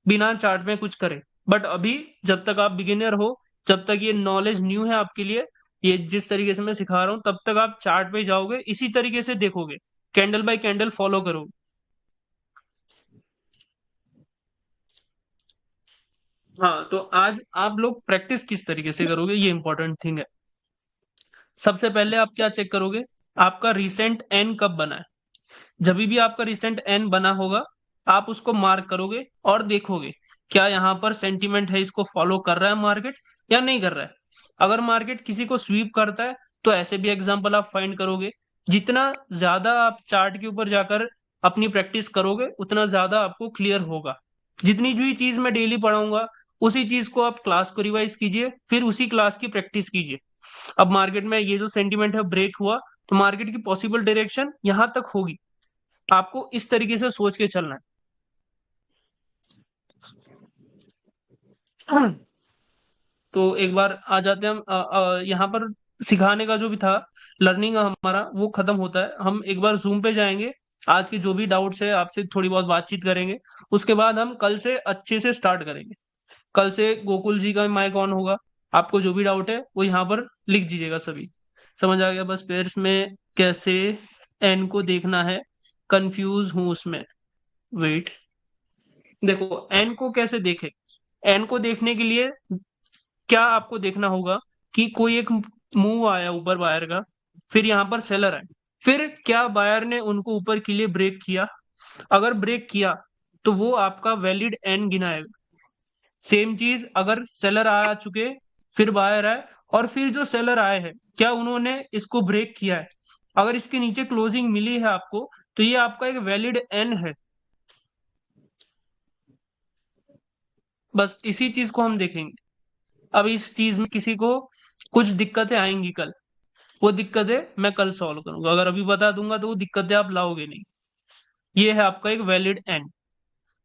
बिना चार्ट में कुछ करे। बट अभी जब तक आप बिगिनर हो, जब तक ये नॉलेज न्यू है आपके लिए, ये जिस तरीके से मैं सिखा रहा हूं, तब तक आप चार्ट पे जाओगे, इसी तरीके से देखोगे, कैंडल बाय कैंडल फॉलो करोगे। हाँ, तो आज आप लोग प्रैक्टिस किस तरीके से करोगे, ये इंपॉर्टेंट थिंग है। सबसे पहले आप क्या चेक करोगे, आपका रिसेंट एन कब बना है। जब भी आपका रिसेंट एन बना होगा, आप उसको मार्क करोगे और देखोगे क्या यहाँ पर सेंटीमेंट है, इसको फॉलो कर रहा है मार्केट या नहीं कर रहा है। अगर मार्केट किसी को स्वीप करता है तो ऐसे भी एग्जांपल आप फाइंड करोगे। जितना ज्यादा आप चार्ट के ऊपर जाकर अपनी प्रैक्टिस करोगे, उतना ज्यादा आपको क्लियर होगा। जितनी भी चीज मैं डेली पढ़ाऊंगा, उसी चीज को आप क्लास को रिवाइज कीजिए, फिर उसी क्लास की प्रैक्टिस कीजिए। अब मार्केट में ये जो सेंटीमेंट है ब्रेक हुआ, तो मार्केट की पॉसिबल डायरेक्शन यहां तक होगी। आपको इस तरीके से सोच के चलना है। तो एक बार आ जाते हैं हम यहाँ पर। सिखाने का जो भी था, लर्निंग हमारा वो खत्म होता है। हम एक बार जूम पे जाएंगे, आज के जो भी डाउट्स है आपसे थोड़ी बहुत बातचीत करेंगे। उसके बाद हम कल से अच्छे से स्टार्ट करेंगे। कल से गोकुल जी का माइक ऑन होगा। आपको जो भी डाउट है वो यहाँ पर लिख दीजिएगा सभी। समझ आ गया? बस पेयर्स में कैसे एन को देखना है, कंफ्यूज हूं उसमें। वेट, देखो एन को कैसे देखे। एन को देखने के लिए क्या आपको देखना होगा कि कोई एक मूव आया ऊपर बायर का, फिर यहां पर सेलर आए, फिर क्या बायर ने उनको ऊपर के लिए ब्रेक किया। अगर ब्रेक किया तो वो आपका वैलिड एन गिनाएगा। सेम चीज अगर सेलर आ चुके, फिर बायर आए, और फिर जो सेलर आए हैं क्या उन्होंने इसको ब्रेक किया है, अगर इसके नीचे क्लोजिंग मिली है आपको, तो ये आपका एक वैलिड एन है। बस इसी चीज को हम देखेंगे। अब इस चीज में किसी को कुछ दिक्कतें आएंगी कल, वो दिक्कतें मैं कल सॉल्व करूंगा। अगर अभी बता दूंगा तो वो दिक्कतें आप लाओगे नहीं। ये है आपका एक वैलिड एंड।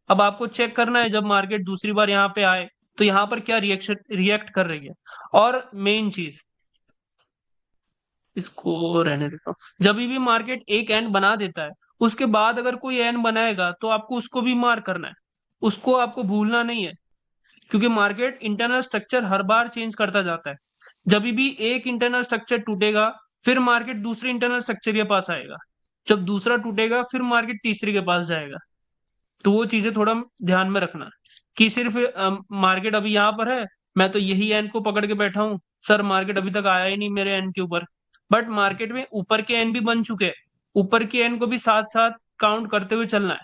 अब आपको चेक करना है जब मार्केट दूसरी बार यहाँ पे आए तो यहाँ पर क्या रिएक्शन रिएक्ट कर रही है। और मेन चीज, इसको रहने देता हूँ, जब भी मार्केट एक एंड बना देता है, उसके बाद अगर कोई एंड बनाएगा तो आपको उसको भी मार्क करना है, उसको आपको भूलना नहीं है। क्योंकि मार्केट इंटरनल स्ट्रक्चर हर बार चेंज करता जाता है। जब भी एक इंटरनल स्ट्रक्चर टूटेगा, फिर मार्केट दूसरे इंटरनल स्ट्रक्चर के पास आएगा। जब दूसरा टूटेगा फिर मार्केट तीसरे के पास जाएगा। तो वो चीजें थोड़ा ध्यान में रखना कि सिर्फ मार्केट अभी यहाँ पर है, मैं तो यही एन को पकड़ के बैठा हूँ, सर मार्केट अभी तक आया ही नहीं मेरे एन के ऊपर। बट मार्केट में ऊपर के एन भी बन चुके हैं, ऊपर के एन को भी साथ साथ काउंट करते हुए चलना है।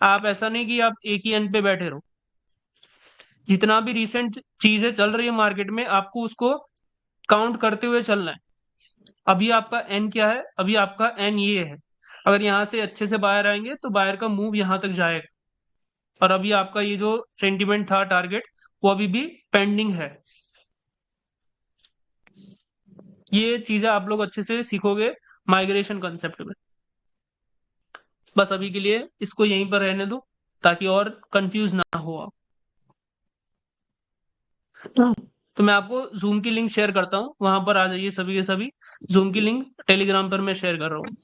आप ऐसा नहीं कि आप एक ही एन पे बैठे रहो। जितना भी रिसेंट चीजें चल रही है मार्केट में, आपको उसको काउंट करते हुए चलना है। अभी आपका एन क्या है, अभी आपका एन ये है। अगर यहाँ से अच्छे से बायर आएंगे तो बायर का मूव यहाँ तक जाएगा। और अभी आपका ये जो सेंटिमेंट था टारगेट, वो अभी भी पेंडिंग है। ये चीजें आप लोग अच्छे से सीखोगे माइग्रेशन कंसेप्ट में। बस अभी के लिए इसको यहीं पर रहने दो, ताकि और कंफ्यूज ना हो आप। तो मैं आपको जूम की लिंक शेयर करता हूँ, वहां पर आ जाइए सभी के सभी। जूम की लिंक टेलीग्राम पर मैं शेयर कर रहा हूँ।